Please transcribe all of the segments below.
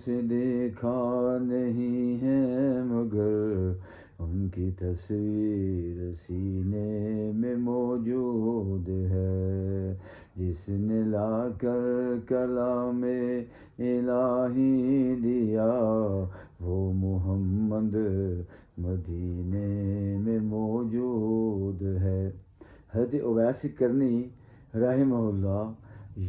سے دیکھا نہیں ہے مگر ان کی تصویر سینے میں موجود ہے. جس نے لا کر کلام الہی دیا وہ محمد مدینے میں موجود ہے. حضرت اویس کرنی رحمہ اللہ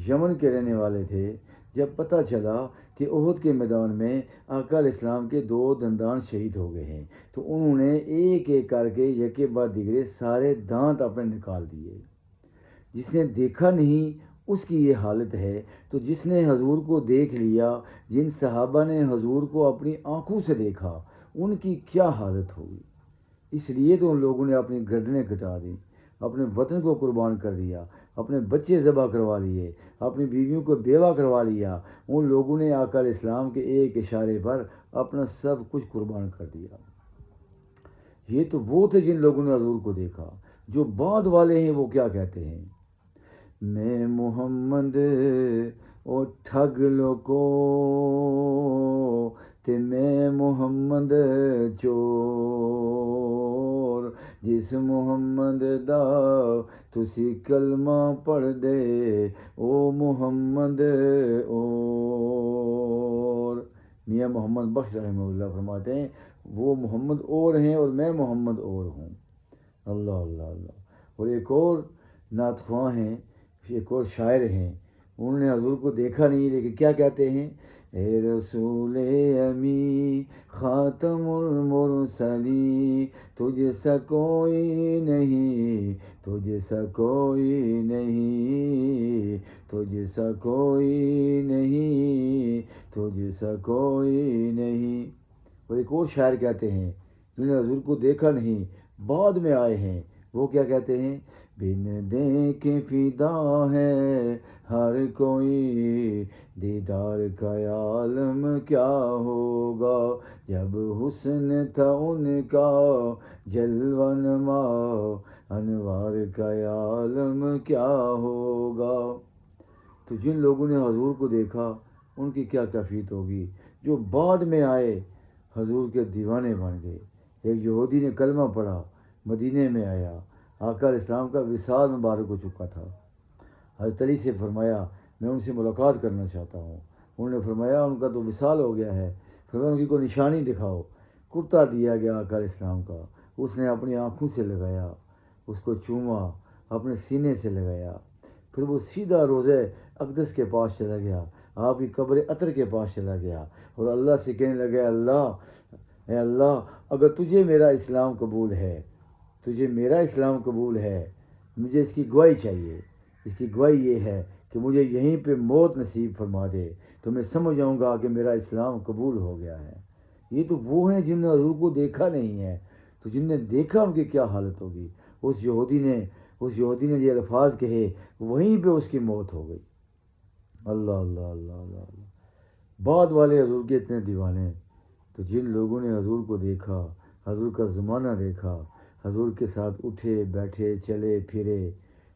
یمن کے رہنے والے تھے. جب پتہ چلا کہ احد کے میدان میں آقا علیہ السلام کے 2 دندان شہید ہو گئے ہیں تو انہوں نے ایک ایک کر کے یکے بعد دیگرے سارے دانت اپنے نکال دیے. جس نے دیکھا نہیں اس کی یہ حالت ہے تو جس نے حضور کو دیکھ لیا، جن صحابہ نے حضور کو اپنی آنکھوں سے دیکھا، ان کی کیا حالت ہوگی. اس لیے تو ان لوگوں نے اپنی گردنیں کٹا دیں، اپنے وطن کو قربان کر دیا، اپنے بچے ذبح کروا لیے، اپنی بیویوں کو بیوہ کروا لیا. ان لوگوں نے آقا علیہ السلام کے ایک اشارے پر اپنا سب کچھ قربان کر دیا. یہ تو وہ تھے جن لوگوں نے حضور کو دیکھا. جو بعد والے ہیں وہ کیا کہتے ہیں؟ میں محمد او ٹھگ لوکو تے میں محمد چور. جس محمد دا تسی کلمہ پڑھ دے او محمد اور. میاں محمد بخش رحمہ اللہ فرماتے ہیں وہ محمد اور ہیں اور میں محمد اور ہوں. اللہ اللہ اللہ. اور ایک اور نعت خواں ہیں، ایک اور شاعر ہیں، انہوں نے حضور کو دیکھا نہیں لیکن کیا کہتے ہیں؟ اے رسول امی خاتم المرسلی تجھ سا کوئی نہیں، تجھ سا کوئی نہیں، تجھ سا کوئی نہیں، تجھ سا کوئی نہیں. اور ایک اور شاعر کہتے ہیں جنہوں نے حضور کو دیکھا نہیں بعد میں آئے ہیں، وہ کیا کہتے ہیں؟ بن دیکھے فدا ہے ہر کوئی، دیدار کا عالم کیا ہوگا. جب حسن تھا ان کا جلوہ نما، انوار کا عالم کیا ہوگا. تو جن لوگوں نے حضور کو دیکھا ان کی کیا کیفیت ہوگی. جو بعد میں آئے حضور کے دیوانے بن گئے. ایک یہودی نے کلمہ پڑھا، مدینے میں آیا، آقا علیہ السلام کا وصال مبارک ہو چکا تھا. حضرت علی سے فرمایا میں ان سے ملاقات کرنا چاہتا ہوں. انہوں نے فرمایا ان کا تو وصال ہو گیا ہے. فرمایا ان کی کوئی نشانی دکھاؤ. کرتا دیا گیا آقا علیہ السلام کا. اس نے اپنی آنکھوں سے لگایا، اس کو چوما، اپنے سینے سے لگایا. پھر وہ سیدھا روضہ اقدس کے پاس چلا گیا، آپ کی قبر عطر کے پاس چلا گیا اور اللہ سے کہنے لگا اے اللہ اگر تجھے میرا اسلام قبول ہے، تجھے میرا اسلام قبول ہے، مجھے اس کی گواہی چاہیے. اس کی گواہی یہ ہے کہ مجھے یہیں پہ موت نصیب فرما دے تو میں سمجھ جاؤں گا کہ میرا اسلام قبول ہو گیا ہے. یہ تو وہ ہیں جن نے حضور کو دیکھا نہیں ہے. تو جن نے دیکھا ان کی کیا حالت ہوگی. اس یہودی نے یہ الفاظ کہے، وہیں پہ اس کی موت ہو گئی. اللہ اللہ اللہ اللہ اللہ. بعد والے حضور کے اتنے دیوانے. تو جن لوگوں نے حضور کو دیکھا، حضور کا زمانہ دیکھا، حضور کے ساتھ اٹھے بیٹھے چلے پھرے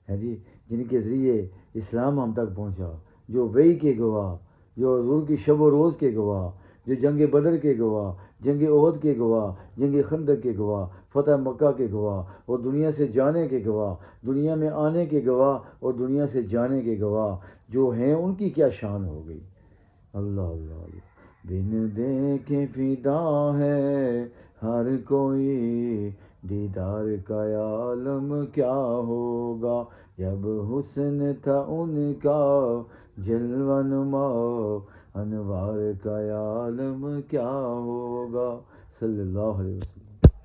ہیں جی، جن کے ذریعے اسلام ہم تک پہنچا، جو وحی کے گواہ، جو حضور کی شب و روز کے گواہ، جو جنگ بدر کے گواہ، جنگ احد کے گواہ، جنگ خندق کے گواہ، فتح مکہ کے گواہ اور دنیا سے جانے کے گواہ، دنیا میں آنے کے گواہ اور دنیا سے جانے کے گواہ جو ہیں ان کی کیا شان ہو گئی. اللہ اللہ اللہ. بن دیکھے فدا ہے ہر کوئی، دیدار کا عالم کیا ہوگا. جب حسن تھا ان کا جلوہ نما، انوار کا عالم کیا ہوگا. صلی اللہ علیہ وسلم.